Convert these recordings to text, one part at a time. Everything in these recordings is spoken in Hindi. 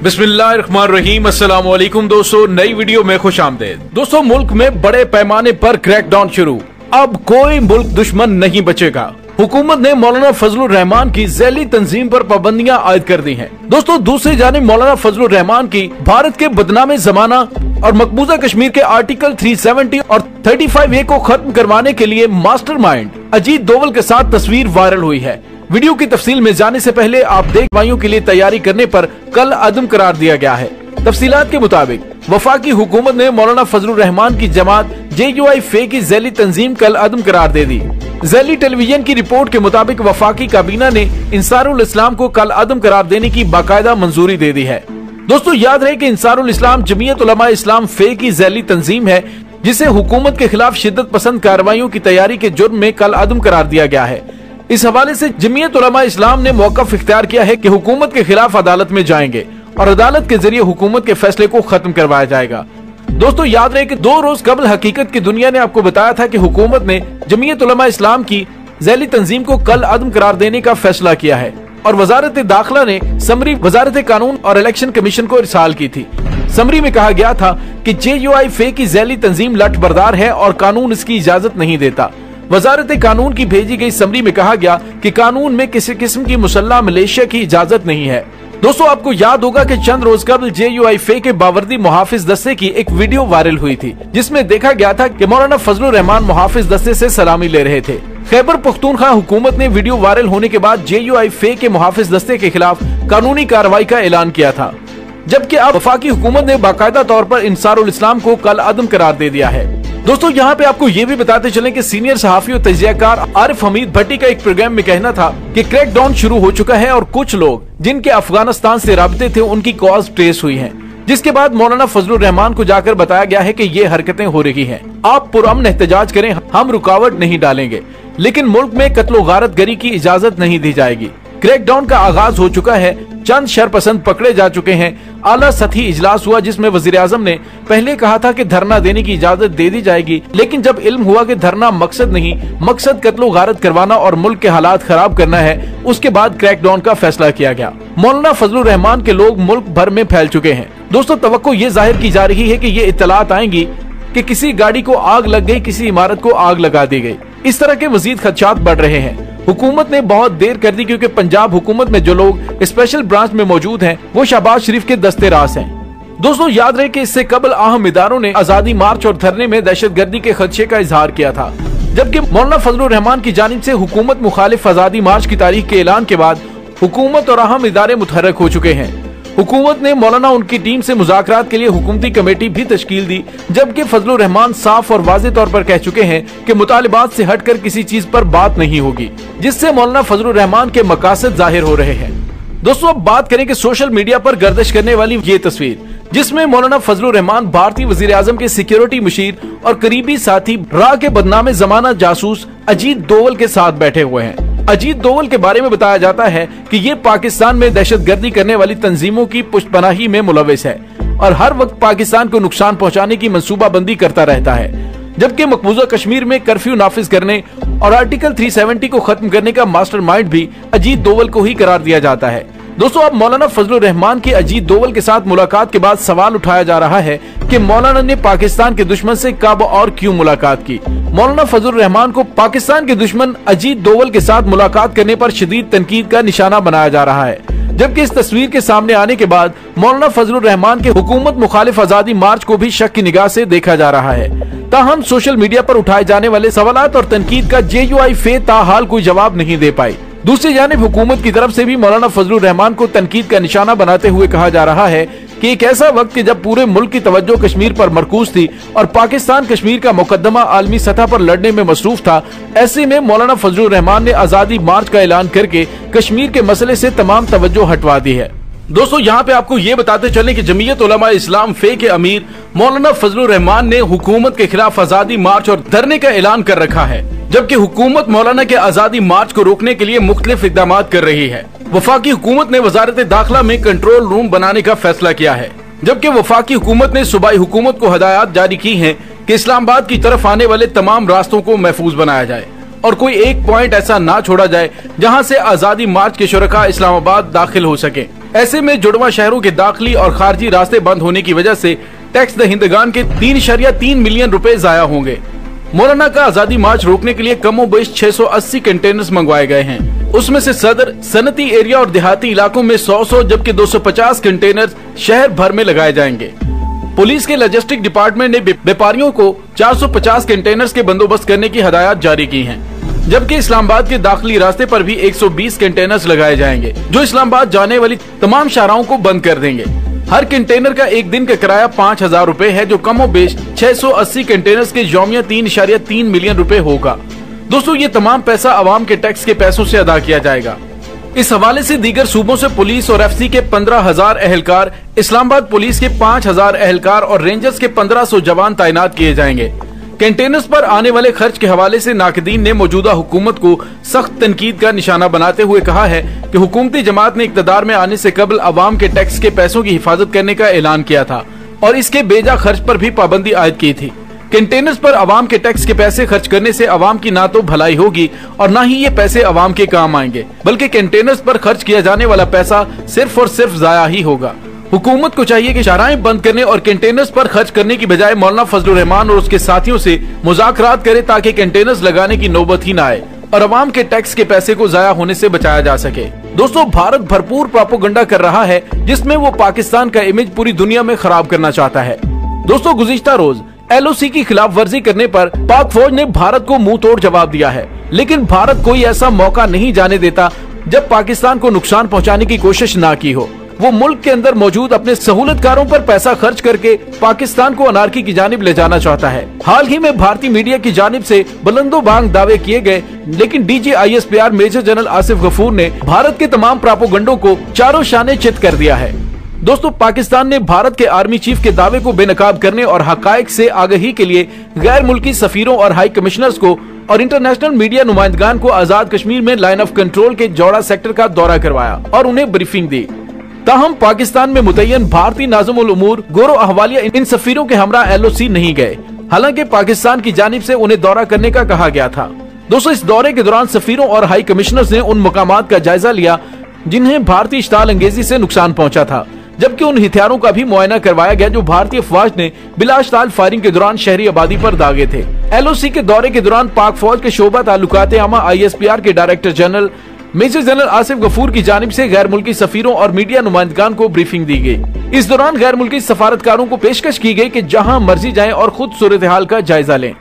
बिस्मिल्लाहिर्रहमानिर्रहीम। अस्सलाम वालेकुम दोस्तों, नई वीडियो में खुशामदीद। दोस्तों, मुल्क में बड़े पैमाने पर क्रैकडाउन शुरू। अब कोई मुल्क दुश्मन नहीं बचेगा। हुकूमत ने मौलाना फजलुर रहमान की जैली तंजीम पर पाबंदियां आयद कर दी हैं। दोस्तों, दूसरी जानिब मौलाना फजलुर रहमान की भारत के बदनामे जमाना और मकबूजा कश्मीर के आर्टिकल 370 और 35A को खत्म करवाने के लिए मास्टरमाइंड अजीत दोवल के साथ तस्वीर वायरल हुई है। वीडियो की तफसील में जाने से पहले आप देखवाइयों के लिए तैयारी करने पर कल अदम करार दिया गया है। तफसीलात के मुताबिक वफाकी हुकूमत ने मौलाना फजलुर रहमान की जमात JUI-FE की जैली तंजीम कल अदम करार दे दी। जैली टेलीविजन की रिपोर्ट के मुताबिक वफाकी काबीना ने इंसारुल इस्लाम को कल अदम करार देने की बाकायदा मंजूरी दे दी है। दोस्तों, याद रहे कि इंसारुल इस्लाम जमीयत उलमा इस्लाम FE की जैली तंजीम है, जिसे हुकूमत के खिलाफ शिद्दत पसंद कार्रवाइयों की तैयारी के जुर्म में कल अदम करार दिया गया है। इस हवाले से जमीयत उलमा इस्लाम ने मौक़िफ़ इख्तियार किया है कि हुकूमत के खिलाफ अदालत में जाएंगे और अदालत के जरिए हुकूमत के फैसले को खत्म करवाया जाएगा। दोस्तों, याद रहे कि 2 रोज कबल हकीकत की दुनिया ने आपको बताया था कि हुकूमत ने जमीयत उलमा इस्लाम की जैली तंजीम को कल अदम करार देने का फैसला किया है और वजारत दाखिला ने समरी वजारत कानून और इलेक्शन कमीशन को इरसाल की थी। समरी में कहा गया था कि JUI-FE की जैली तंजीम लठबरदार है और कानून इसकी इजाजत नहीं देता। वजारत कानून की भेजी गई समरी में कहा गया कि कानून में किसी किस्म की मुसल्लह मलेशिया की इजाजत नहीं है। दोस्तों, आपको याद होगा कि चंद रोज कबल JUI-FE के बावर्दी मुहाफिज दस्ते की एक वीडियो वायरल हुई थी, जिसमें देखा गया था कि मौलाना फजलुर रहमान मुहाफिज दस्ते से सलामी ले रहे थे। खैबर पख्तूनख्वा हुकूमत ने वीडियो वायरल होने के बाद JUI-FE के मुहाफिज दस्ते के खिलाफ कानूनी कार्रवाई का ऐलान किया था, जबकि अब वफाकी हुकूमत ने बाकायदा तौर पर इंसारुल इस्लाम को कल अदम करार दे दिया है। दोस्तों, यहाँ पे आपको ये भी बताते चलें कि सीनियर सहाफी और तजियाकार आरिफ हमीद भट्टी का एक प्रोग्राम में कहना था कि क्रैकडाउन शुरू हो चुका है और कुछ लोग जिनके अफगानिस्तान से राबते थे उनकी कॉज ट्रेस हुई है, जिसके बाद मौलाना फजलुर रहमान को जाकर बताया गया है कि ये हरकतें हो रही हैं। आप पुरअमन एहतजाज करें, हम रुकावट नहीं डालेंगे, लेकिन मुल्क में कत्लो गारत गरी की इजाजत नहीं दी जाएगी। क्रैकडाउन का आगाज हो चुका है, चंद शरपसंद पकड़े जा चुके हैं। आला सतही इजलास हुआ जिसमें वजीर आजम ने पहले कहा था कि धरना देने की इजाजत दे दी जाएगी, लेकिन जब इल्म हुआ कि धरना मकसद नहीं, मकसद कत्लो गारत करवाना और मुल्क के हालात खराब करना है, उसके बाद क्रैकडाउन का फैसला किया गया। मौलाना फजलुर रहमान के लोग मुल्क भर में फैल चुके हैं। दोस्तों, तवक्को ये जाहिर की जा रही है कि ये इत्तलात आएंगी कि किसी गाड़ी को आग लग गई, किसी इमारत को आग लगा दी गई। इस तरह के मजीद खदशात बढ़ रहे हैं। हुकूमत ने बहुत देर कर दी क्योंकि पंजाब हुकूमत में जो लोग स्पेशल ब्रांच में मौजूद हैं वो शहबाज शरीफ के दस्ते रास हैं। दोस्तों, याद रहे कि इससे कबल अहम इदारों ने आजादी मार्च और धरने में दहशतगर्दी के खदशे का इजहार किया था, जबकि मौलाना फजलुर रहमान की जानिब से हुकूमत मुखालिफ आजादी मार्च की तारीख के ऐलान के बाद हुकूमत और अहम इदारे मुतहर्रिक हो चुके हैं। हुकूमत ने मौलाना उनकी टीम से मुज़ाकरात के लिए हुकूमती कमेटी भी तश्कील दी, जबकि फजलुर रहमान साफ और वाज़े तौर पर कह चुके हैं कि मुतालिबात से हटकर किसी चीज पर बात नहीं होगी, जिससे मौलाना फजलुर रहमान के मकासद जाहिर हो रहे हैं। दोस्तों, अब बात करें कि सोशल मीडिया पर गर्दिश करने वाली ये तस्वीर, जिसमें मौलाना फजलुर रहमान भारतीय वजीर आजम के सिक्योरिटी मुशीर और करीबी साथी रा के बदनामे जमाना जासूस अजीत दोवल के साथ बैठे हुए हैं। अजीत दोवल के बारे में बताया जाता है कि ये पाकिस्तान में दहशतगर्दी करने वाली तंजीमों की पुष्टपनाही में मुलविस है और हर वक्त पाकिस्तान को नुकसान पहुंचाने की मंसूबाबंदी करता रहता है, जबकि मकबूजा कश्मीर में कर्फ्यू नाफिज करने और आर्टिकल 370 को खत्म करने का मास्टरमाइंड भी अजीत दोवल को ही करार दिया जाता है। दोस्तों, अब मौलाना फजलुर रहमान की अजीत दोवल के साथ मुलाकात के बाद सवाल उठाया जा रहा है कि मौलाना ने पाकिस्तान के दुश्मन से कब और क्यों मुलाकात की। मौलाना फजलुर रहमान को पाकिस्तान के दुश्मन अजीत दोवल के साथ मुलाकात करने पर शदीद तनकीद का निशाना बनाया जा रहा है, जबकि इस तस्वीर के सामने आने के बाद मौलाना फजलुर रहमान के हुकूमत मुखालिफ आजादी मार्च को भी शक की निगाह से देखा जा रहा है। ताहम सोशल मीडिया पर उठाए जाने वाले सवालात और तनकीद का JUI-FE ताहाल कोई जवाब नहीं दे पाई। दूसरी जानिब हुकूमत की तरफ से भी मौलाना फजलुर रहमान को तनकीद का निशाना बनाते हुए कहा जा रहा है कि एक ऐसा वक्त कि जब पूरे मुल्क की तवज्जो कश्मीर पर मरकूज थी और पाकिस्तान कश्मीर का मुकदमा आलमी सतह पर लड़ने में मसरूफ था, ऐसे में मौलाना फजलुर रहमान ने आजादी मार्च का ऐलान करके कश्मीर के मसले से तमाम तवज्जो हटवा दी है। दोस्तों, यहाँ पे आपको ये बताते चलें कि जमीयत उलमा इस्लाम FE के अमीर मौलाना फजलुर रहमान ने हुकूमत के खिलाफ आजादी मार्च और धरने का ऐलान कर रखा है, जबकि हुकूमत मौलाना के आजादी मार्च को रोकने के लिए मुख्तलिफ इक़दाम कर रही है। वफाकी हुकूमत ने वजारत दाखिला में कंट्रोल रूम बनाने का फैसला किया है, जबकि वफाकी हुकूमत ने सूबाई हुकूमत को हदायत जारी की है कि इस्लामाबाद की तरफ आने वाले तमाम रास्तों को महफूज बनाया जाए और कोई एक पॉइंट ऐसा ना छोड़ा जाए जहां से आजादी मार्च के शुरका इस्लामाबाद दाखिल हो सके। ऐसे में जुड़वा शहरों के दाखिली और खारजी रास्ते बंद होने की वजह से टैक्स दहिंदगान के 3.3 मिलियन रुपए जाया होंगे। मौलाना का आजादी मार्च रोकने के लिए कमोबेश 680 कंटेनर्स मंगवाए गए हैं। उसमें से सदर, सनती एरिया और देहाती इलाकों में 100 जबकि 250 कंटेनर्स शहर भर में लगाए जाएंगे। पुलिस के लॉजिस्टिक डिपार्टमेंट ने व्यापारियों को 450 कंटेनर्स के बंदोबस्त करने की हदायत जारी की हैं, जबकि इस्लामाबाद के दाखिली रास्ते पर भी 120 कंटेनर्स लगाए जाएंगे, जो इस्लामाबाद जाने वाली तमाम शाहराहों को बंद कर देंगे। हर कंटेनर का एक दिन का किराया 5,000 रुपए है, जो कमोबेश 680 कंटेनर्स के यौमिया 3.3 मिलियन रुपए होगा। दोस्तों, ये तमाम पैसा आवाम के टैक्स के पैसों से अदा किया जाएगा। इस हवाले से दीगर सूबों से पुलिस और एफसी के 15,000 एहलकार, इस्लामाबाद पुलिस के 5,000 एहलकार और रेंजर्स के 1,500 जवान तैनात किए जाएंगे। कंटेनर्स पर आने वाले खर्च के हवाले से नाकदीन ने मौजूदा हुकूमत को सख्त तनकीद का निशाना बनाते हुए कहा है कि हुकूमती जमात ने इक़्तिदार में आने से कबल अवाम के टैक्स के पैसों की हिफाजत करने का ऐलान किया था और इसके बेजा खर्च पर भी पाबंदी आयद की थी। कंटेनर्स पर अवाम के टैक्स के पैसे खर्च करने से अवाम की ना तो भलाई होगी और ना ही ये पैसे अवाम के काम आएंगे, बल्कि कंटेनर्स पर खर्च किया जाने वाला पैसा सिर्फ और सिर्फ जाया ही होगा। हुकूमत को चाहिए कि शाहराहें बंद करने और कंटेनर्स पर खर्च करने की बजाय मौलाना फजलुर रहमान और उसके साथियों से मुज़ाकरात करे, ताकि कंटेनर्स लगाने की नौबत ही न आए और अवाम के टैक्स के पैसे को जाया होने से बचाया जा सके। दोस्तों, भारत भरपूर प्रोपेगेंडा कर रहा है, जिसमें वो पाकिस्तान का इमेज पूरी दुनिया में खराब करना चाहता है। दोस्तों, गुज़िश्ता रोज LOC की खिलाफ वर्जी करने पर पाक फौज ने भारत को मुंह तोड़ जवाब दिया है, लेकिन भारत कोई ऐसा मौका नहीं जाने देता जब पाकिस्तान को नुकसान पहुंचाने की कोशिश ना की हो। वो मुल्क के अंदर मौजूद अपने सहूलतकारों पर पैसा खर्च करके पाकिस्तान को अनारकी की जानिब ले जाना चाहता है। हाल ही में भारतीय मीडिया की जानिब से बुलंदोबांग दावे किए गए, लेकिन DG ISPR major general Asif Ghafoor ने भारत के तमाम प्रोपेगेंडों को चारों शाने चित कर दिया है। दोस्तों, पाकिस्तान ने भारत के आर्मी चीफ के दावे को बेनकाब करने और हकायक से आगाही के लिए गैर मुल्की सफीरों और हाई कमिश्नर्स को और इंटरनेशनल मीडिया नुमाइंदगान को आजाद कश्मीर में लाइन ऑफ कंट्रोल के जौड़ा सेक्टर का दौरा करवाया और उन्हें ब्रीफिंग दी। ताहम पाकिस्तान में मुतय्यन भारतीय नाज़िमुल उमूर गोरो अहवालिया इन सफीरों के हमरा LOC नहीं गए, हालांकि पाकिस्तान की जानिब से उन्हें दौरा करने का कहा गया था। दोस्तों, इस दौरे के दौरान सफीरों और हाई कमिश्नर्स ने उन मकामात का जायजा लिया जिन्हें भारतीय इश्ताल अंगेजी से नुकसान पहुंचा था, जबकि उन हथियारों का भी मुआयना करवाया गया जो भारतीय फौज ने बिलाश्ताल फायरिंग के दौरान शहरी आबादी पर दागे थे। LOC के दौरे के दौरान पाक फौज के शोबा ताल्लुकात आमा ISPR के director general major general Asif Ghafoor की जानिब से गैर मुल्की सफीरों और मीडिया नुमाइंदगान को ब्रीफिंग दी गई। इस दौरान गैर मुल्की सफारतकारों को पेशकश की गई कि जहां मर्जी जाएं और खुद सूरत हाल का जायजा लें।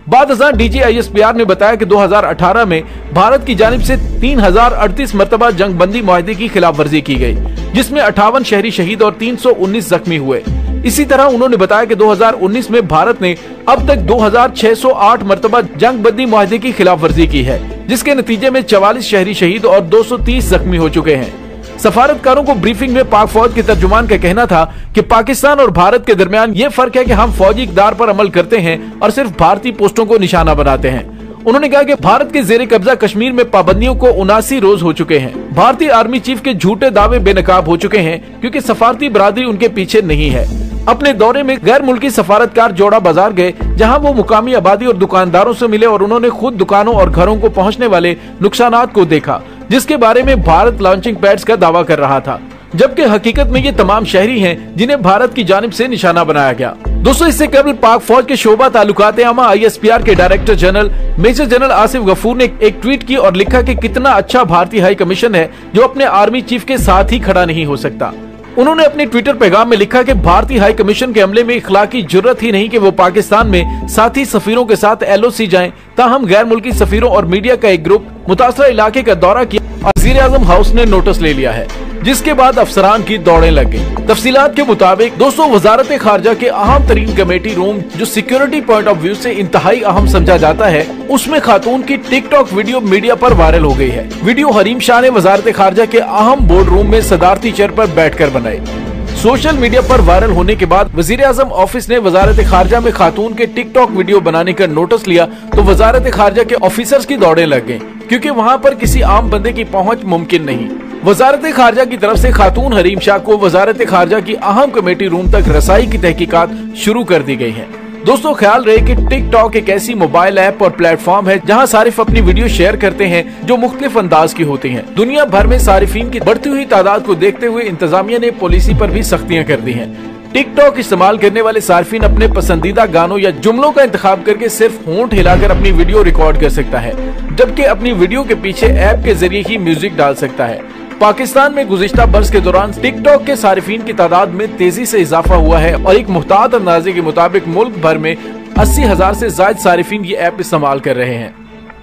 बाद DG ISPR ने बताया कि 2018 में भारत की जानिब से 3038 मरतबा जंगबंदी मुआहदे की खिलाफ वर्जी की गई, जिसमें 58 शहरी शहीद और 319 जख्मी हुए। इसी तरह उन्होंने बताया कि 2019 में भारत ने अब तक 2608 मरतबा जंगबंदी मुआहदे की खिलाफ वर्जी की है, जिसके नतीजे में 44 शहरी शहीद और 230 जख्मी हो चुके हैं। सफारतकारों को ब्रीफिंग में पाक फौज के तर्जुमान का कहना था कि पाकिस्तान और भारत के दरमियान ये फर्क है कि हम फौजी इक़्तिदार पर अमल करते हैं और सिर्फ भारतीय पोस्टों को निशाना बनाते हैं। उन्होंने कहा कि भारत के जेर कब्जा कश्मीर में पाबंदियों को 79 रोज हो चुके हैं। भारतीय आर्मी चीफ के झूठे दावे बेनकाब हो चुके हैं, क्योंकि सफारती बरादरी उनके पीछे नहीं है। अपने दौरे में गैर मुल्की सफारतकार जोड़ा बाजार गए, जहां वो मुकामी आबादी और दुकानदारों से मिले और उन्होंने खुद दुकानों और घरों को पहुंचने वाले नुकसानात को देखा, जिसके बारे में भारत लॉन्चिंग पैड्स का दावा कर रहा था, जबकि हकीकत में ये तमाम शहरी हैं जिन्हें भारत की जानिब से निशाना बनाया गया। दोस्तों, इससे कबल पाक फौज के शोबा ताल्लुकात आमा ISPR के director general major general Asif Ghafoor ने एक ट्वीट की और लिखा कि कितना अच्छा भारतीय हाई कमीशन है जो अपने आर्मी चीफ के साथ ही खड़ा नहीं हो सकता। उन्होंने अपने ट्विटर पैगाम में लिखा कि भारतीय हाई कमीशन के अमले में इखलाकी जुर्रत ही नहीं कि वो पाकिस्तान में साथी सफीरों के साथ LOC जाएं, ताहम गैर मुल्की सफीरों और मीडिया का एक ग्रुप मुतासरा इलाके का दौरा किया और वज़ीर-ए-आज़म हाउस ने नोटिस ले लिया है, जिसके बाद अफसरान की दौड़ें लग गई। तफसीलात के मुताबिक दोस्तों, वजारत खारजा के अहम तरीन कमेटी रूम जो सिक्योरिटी पॉइंट ऑफ व्यू से इंतहाई अहम समझा जाता है, उसमें खातून की टिकटॉक वीडियो मीडिया पर वायरल हो गई है। वीडियो हरीम शाह ने वजारत खारजा के अहम बोर्ड रूम में सदारती चेयर पर बैठकर बनाई। सोशल मीडिया पर वायरल होने के बाद वज़ीर-ए-आज़म ऑफिस ने वजारत खारजा में खातून के टिकटॉक वीडियो बनाने का नोटिस लिया तो वजारत खारजा के ऑफिसर्स की दौड़ें लग गईं, क्योंकि वहां पर किसी आम बंदे की पहुंच मुमकिन नहीं। वजारत खारजा की तरफ से खातून हरीम शाह को वजारत खारजा की अहम कमेटी रूम तक रसाई की तहकीकात शुरू कर दी गई है। दोस्तों ख्याल रहे कि टिकटॉक एक ऐसी मोबाइल ऐप और प्लेटफॉर्म है जहां सारिफ अपनी वीडियो शेयर करते हैं जो मुख्तलिफ अंदाज की होती हैं। दुनिया भर में सारिफीन की बढ़ती हुई तादाद को देखते हुए इंतजामिया ने पॉलिसी पर भी सख्तियां कर दी हैं। टिकटॉक इस्तेमाल करने वाले सार्फिन अपने पसंदीदा गानों या जुमलों का इंतखाब करके सिर्फ होंठ हिलाकर अपनी वीडियो रिकॉर्ड कर सकता है, जबकि अपनी वीडियो के पीछे ऐप के जरिए ही म्यूजिक डाल सकता है। पाकिस्तान में गुज़िश्ता बरस के दौरान टिकटॉक के सारिफीन की तादाद में तेजी से इजाफा हुआ है और एक मुहतात अंदाजे के मुताबिक मुल्क भर में 80,000 से ज्यादा सारिफीन ये ऐप इस्तेमाल कर रहे हैं।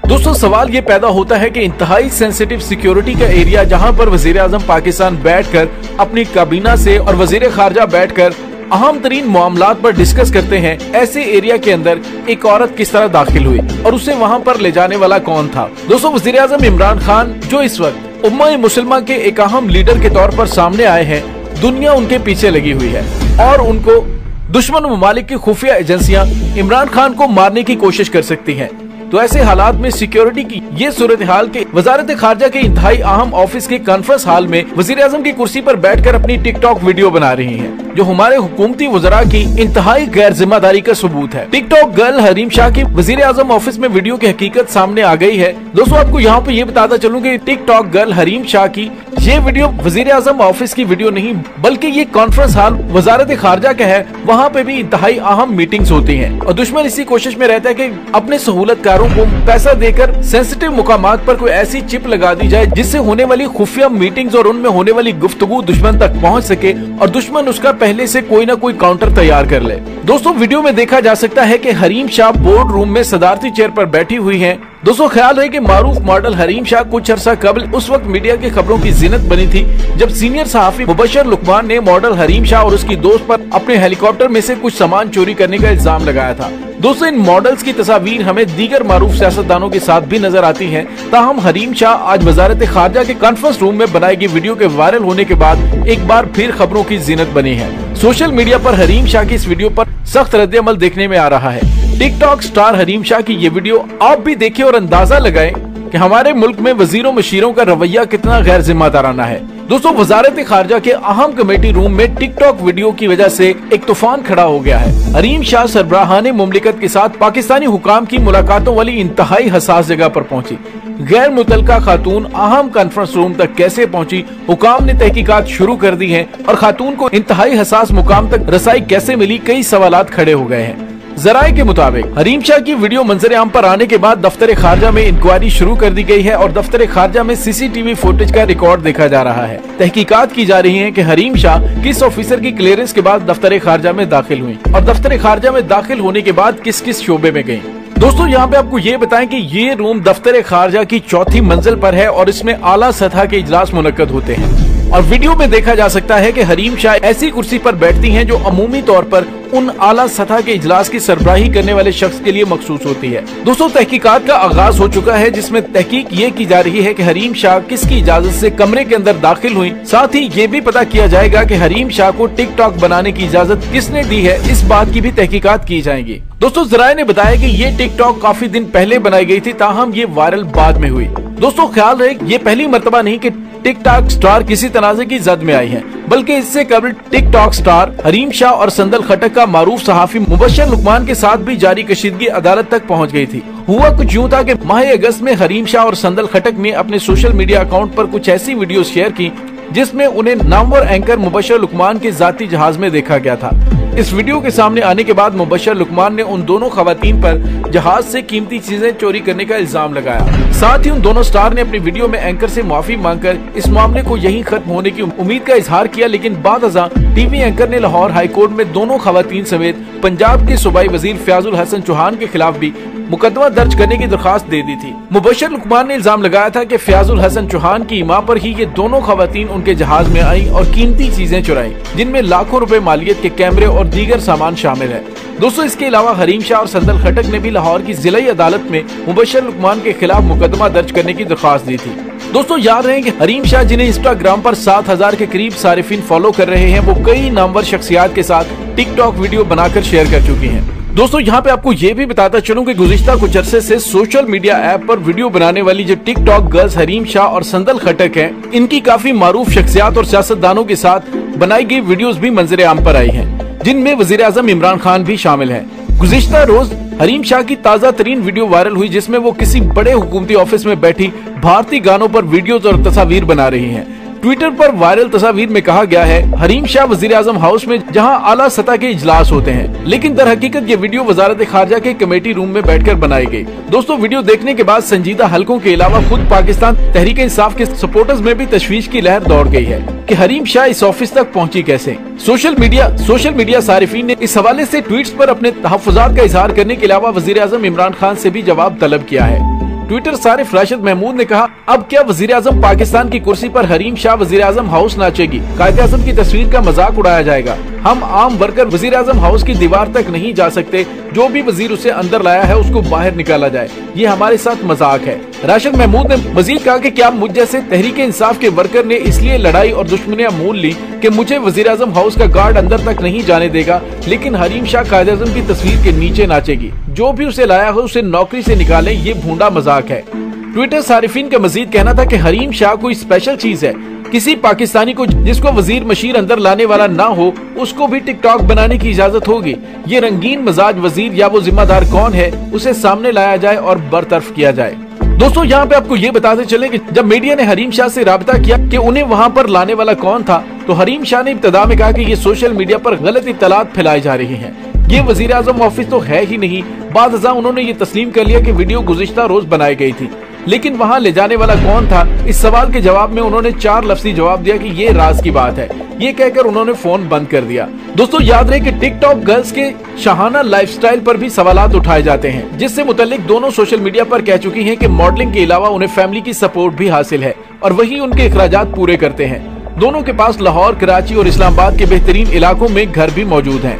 दोस्तों सवाल ये पैदा होता है कि इंतहाई सेंसिटिव सिक्योरिटी का एरिया जहां पर वजीर आजम पाकिस्तान बैठकर अपनी काबीना से और वजीर खारजा बैठकर अहम तरीन मामलात पर डिस्कस करते हैं, ऐसे एरिया के अंदर एक औरत किस तरह दाखिल हुई और उसे वहां पर ले जाने वाला कौन था। दोस्तों वजीर आजम इमरान खान जो इस वक्त उम्मा मुसलमा के एक अहम लीडर के तौर पर सामने आए हैं, दुनिया उनके पीछे लगी हुई है और उनको दुश्मन ममालिक की खुफिया एजेंसियां इमरान खान को मारने की कोशिश कर सकती हैं। तो ऐसे हालात में सिक्योरिटी की ये सूरत हाल के वजारत खारजा के इंतहाई अहम ऑफिस के कॉन्फ्रेंस हॉल में वजीर आजम की कुर्सी पर बैठकर अपनी टिकटॉक वीडियो बना रही हैं, जो हमारे हुकूमती वज़रा की इंतहाई गैर जिम्मेदारी का सबूत है। टिकटॉक गर्ल हरीम शाह की वजीर आजम ऑफिस में वीडियो की हकीकत सामने आ गई है। दोस्तों आपको यहाँ पे ये बताता चलूँ कि टिकटॉक गर्ल हरीम शाह की ये वीडियो वजीर आजम ऑफिस की वीडियो नहीं, बल्कि ये कॉन्फ्रेंस हॉल वजारत खारजा का है। वहाँ पे भी इंतहाई अहम मीटिंग्स होती हैं और दुश्मन इसी कोशिश में रहता है कि अपने सहूलतकारों को पैसा देकर सेंसिटिव मुकामात पर कोई ऐसी चिप लगा दी जाए जिससे होने वाली खुफिया मीटिंग्स और उनमें होने वाली गुफ्तगू दुश्मन तक पहुँच सके और दुश्मन उसका पहले से कोई ना कोई काउंटर तैयार कर ले। दोस्तों वीडियो में देखा जा सकता है कि हरीम शाह बोर्ड रूम में सदारती चेयर पर बैठी हुई हैं। दोस्तों ख्याल है कि मारूफ मॉडल हरीम शाह कुछ अरसा कबल उस वक्त मीडिया की खबरों की जिनत बनी थी जब सीनियर सहाफी मुबशर लुकमान ने मॉडल हरीम शाह और उसकी दोस्त पर अपने हेलीकॉप्टर में से कुछ सामान चोरी करने का इल्जाम लगाया था। दोस्तों इन मॉडल्स की तस्वीर हमें दीगर मारूफ सियासतदानों के साथ भी नजर आती हैं। ताहम हरीम शाह आज वजारत खारजा के कॉन्फ्रेंस रूम में बनाई गई वीडियो के वायरल होने के बाद एक बार फिर खबरों की जिनत बनी है। सोशल मीडिया पर हरीम शाह की इस वीडियो पर सख्त रद्द-ए-अमल देखने में आ रहा है। टिकटॉक स्टार हरीम शाह की ये वीडियो आप भी देखें और अंदाजा लगाएं कि हमारे मुल्क में वजीरों मशीरों का रवैया कितना गैर जिम्मेदाराना है। दोस्तों वजारत खारजा के अहम कमेटी रूम में टिकटॉक वीडियो की वजह से एक तूफान खड़ा हो गया है। हरीम शाह सरबराहाने मुमलिकत के साथ पाकिस्तानी हुकाम की मुलाकातों वाली इंतहाई हसास जगह पर पहुंची। गैर मुतलका खातून अहम कॉन्फ्रेंस रूम तक कैसे पहुंची, हुकाम ने तहकीकात शुरू कर दी है और खातून को इंतहाई हसास मुकाम तक रसाई कैसे मिली, कई सवालात खड़े हो गए हैं। जराये के मुताबिक हरीम शाह की वीडियो मंजर आम पर आने के बाद दफ्तर खारजा में इंक्वायरी शुरू कर दी गई है और दफ्तर खारजा में सीसीटीवी फुटेज का रिकॉर्ड देखा जा रहा है। तहकीकात की जा रही है कि हरीम शाह किस ऑफिसर की क्लियरेंस के बाद दफ्तर खारजा में दाखिल हुई और दफ्तर खारजा में दाखिल होने के बाद किस किस शोबे में गयी। दोस्तों यहाँ पे आपको ये बताएं कि ये रूम दफ्तर खारजा की चौथी मंजिल पर है और इसमें आला सतह के इजलास मुनक्कद होते हैं और वीडियो में देखा जा सकता है कि हरीम शाह ऐसी कुर्सी पर बैठती हैं जो अमूमी तौर पर उन आला सतह के इजलास की सरबराही करने वाले शख्स के लिए मखसूस होती है। दोस्तों तहकीकात का आगाज हो चुका है जिसमें तहकीक ये की जा रही है कि हरीम शाह किसकी इजाजत से कमरे के अंदर दाखिल हुई। साथ ही ये भी पता किया जाएगा कि हरीम शाह को टिकटॉक बनाने की इजाजत किसने दी है, इस बात की भी तहकीकात की जाएगी। दोस्तों जराये ने बताया कि ये टिकटॉक काफी दिन पहले बनाई गई थी, ताहम ये वायरल बाद में हुई। दोस्तों ख्याल रहे ये पहली मर्तबा नहीं कि टिकटॉक स्टार किसी तनाज़े की जद में आई है, बल्कि इससे कबल टिकटॉक स्टार हरीम शाह और संदल खटक का मारूफ सहाफी मुबशर लुकमान के साथ भी जारी कशीदगी अदालत तक पहुंच गई थी। हुआ कुछ यूं था कि माह अगस्त में हरीम शाह और संदल खटक ने अपने सोशल मीडिया अकाउंट पर कुछ ऐसी वीडियो शेयर की जिसमें उन्हें नामवर एंकर मुबशर लुकमान के जाती जहाज में देखा गया था। इस वीडियो के सामने आने के बाद मुबशर लुकमान ने उन दोनों खवातीन पर जहाज से कीमती चीजें चोरी करने का इल्जाम लगाया। साथ ही उन दोनों स्टार ने अपनी वीडियो में एंकर से माफी मांगकर इस मामले को यहीं खत्म होने की उम्मीद का इजहार किया, लेकिन बाद अज़ां टीवी एंकर ने लाहौर हाई कोर्ट में दोनों खवातीन समेत पंजाब के सूबाई वजीर फयाजुल हसन चौहान के खिलाफ भी मुकदमा दर्ज करने की दरखास्त दे दी थी। मुबशर लुकमान ने इल्जाम लगाया था कि फयाजुल हसन चौहान की इमा पर ही ये दोनों खवातीन उनके जहाज में आई और कीमती चीजें चुराई, जिनमें लाखों रुपए मालियत के कैमरे और दीगर सामान शामिल है। दोस्तों इसके अलावा हरीम शाह और संदल खटक ने भी लाहौर की जिलाई अदालत में मुबशर लुकमान के खिलाफ मुकदमा दर्ज करने की दरखास्त दी थी। दोस्तों याद रहे कि हरीम शाह जिन्हें इंस्टाग्राम पर 7,000 के करीब सारिफिन फॉलो कर रहे हैं, वो कई नामवर शख्सियात के साथ टिकटॉक वीडियो बनाकर शेयर कर चुकी हैं। दोस्तों यहाँ पे आपको ये भी बताता चलूं कि गुज़िश्ता कुछ अरसे से सोशल मीडिया ऐप पर वीडियो बनाने वाली जो टिकटॉक गर्ल्स हरीम शाह और संदल खटक हैं, इनकी काफी मारूफ शख्सियात और सियासतदानों के साथ बनाई गई वीडियोस भी मंजर आम पर आई हैं, जिनमें वजीर आजम इमरान खान भी शामिल हैं। गुज़िश्ता रोज हरीम शाह की ताजा तरीन वीडियो वायरल हुई, जिसमें वो किसी बड़े हुकूमती ऑफिस में बैठी भारतीय गानों पर वीडियोस और तस्वीर बना रही हैं। ट्विटर पर वायरल तस्वीर में कहा गया है, हरीम शाह वजीर आजम हाउस में जहां आला सतह के इजलास होते हैं, लेकिन दर हकीकत ये वीडियो वजारत खारजा के कमेटी रूम में बैठकर बनाई गई। दोस्तों, वीडियो देखने के बाद संजीदा हलकों के अलावा खुद पाकिस्तान तहरीक इंसाफ के सपोर्टर्स में भी तशवीश की लहर दौड़ गई है कि हरीम शाह इस ऑफिस तक पहुंची कैसे। सोशल मीडिया सारिफीन ने इस हवाले से ट्वीट्स पर अपने तहफ्फुज़ात का इजहार करने के अलावा वजीर आजम इमरान खान से भी जवाब तलब किया है। ट्विटर सारिफ राशिद महमूद ने कहा, अब क्या वजीर आजम पाकिस्तान की कुर्सी पर हरीम शाह वजीर आजम हाउस नाचेगी? कायदे आजम की तस्वीर का मजाक उड़ाया जाएगा। हम आम वर्कर वजीर आजम हाउस की दीवार तक नहीं जा सकते। जो भी वजीर उसे अंदर लाया है उसको बाहर निकाला जाए, ये हमारे साथ मजाक है। राशिद महमूद ने मजीद कहा कि क्या मुझ जैसे तहरीक इंसाफ के वर्कर ने इसलिए लड़ाई और दुश्मनियां मोल ली कि मुझे वजीर आजम हाउस का गार्ड अंदर तक नहीं जाने देगा, लेकिन हरीम शाह कायदे आजम की तस्वीर के नीचे नाचेगी। जो भी उसे लाया हो उसे नौकरी से निकालें, ये भूंडा मजाक है। ट्विटर सारिफीन का मजीद कहना था कि हरीम शाह कोई स्पेशल चीज है। किसी पाकिस्तानी को जिसको वजीर मशीर अंदर लाने वाला ना हो, उसको भी टिकटॉक बनाने की इजाजत होगी। ये रंगीन मजाज वजीर या वो जिम्मेदार कौन है, उसे सामने लाया जाए और बरतरफ किया जाए। दोस्तों, यहाँ पे आपको ये बताते चले कि जब मीडिया ने हरीम शाह से राब्ता किया कि उन्हें वहाँ पर लाने वाला कौन था, तो हरीम शाह ने इब्तिदा में कहा कि ये सोशल मीडिया पर गलत इत्तलात फैलाई जा रही हैं। ये वजीर आजम ऑफिस तो है ही नहीं। बाद उन्होंने ये तस्लीम कर लिया कि वीडियो गुज़िश्ता रोज बनाई गई थी, लेकिन वहाँ ले जाने वाला कौन था, इस सवाल के जवाब में उन्होंने 4 लफ्ज़ी जवाब दिया कि ये राज की बात है। ये कहकर उन्होंने फोन बंद कर दिया। दोस्तों, याद रहे कि टिकटॉक गर्ल्स के शाहाना लाइफस्टाइल पर भी सवालात उठाए जाते हैं, जिससे मुतल्लिक दोनों सोशल मीडिया पर कह चुकी हैं कि मॉडलिंग के अलावा उन्हें फैमिली की सपोर्ट भी हासिल है और वही उनके अखराजात पूरे करते हैं। दोनों के पास लाहौर, कराची और इस्लामाबाद के बेहतरीन इलाकों में घर भी मौजूद हैं।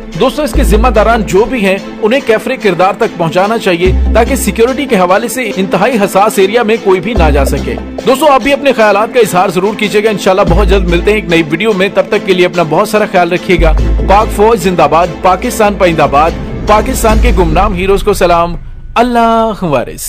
दोस्तों, इसके जिम्मेदारान जो भी हैं उन्हें कैफरे किरदार तक पहुंचाना चाहिए ताकि सिक्योरिटी के हवाले से इंतहाई हसास एरिया में कोई भी ना जा सके। दोस्तों, आप भी अपने ख्यालात का इजहार जरूर कीजिएगा। इंशाल्लाह बहुत जल्द मिलते हैं एक नई वीडियो में। तब तक के लिए अपना बहुत सारा ख्याल रखिएगा। पाक फौज जिंदाबाद, पाकिस्तान पाइंदाबाद, पाकिस्तान के गुमनाम हीरोज को सलाम। अल्लाह वारिस।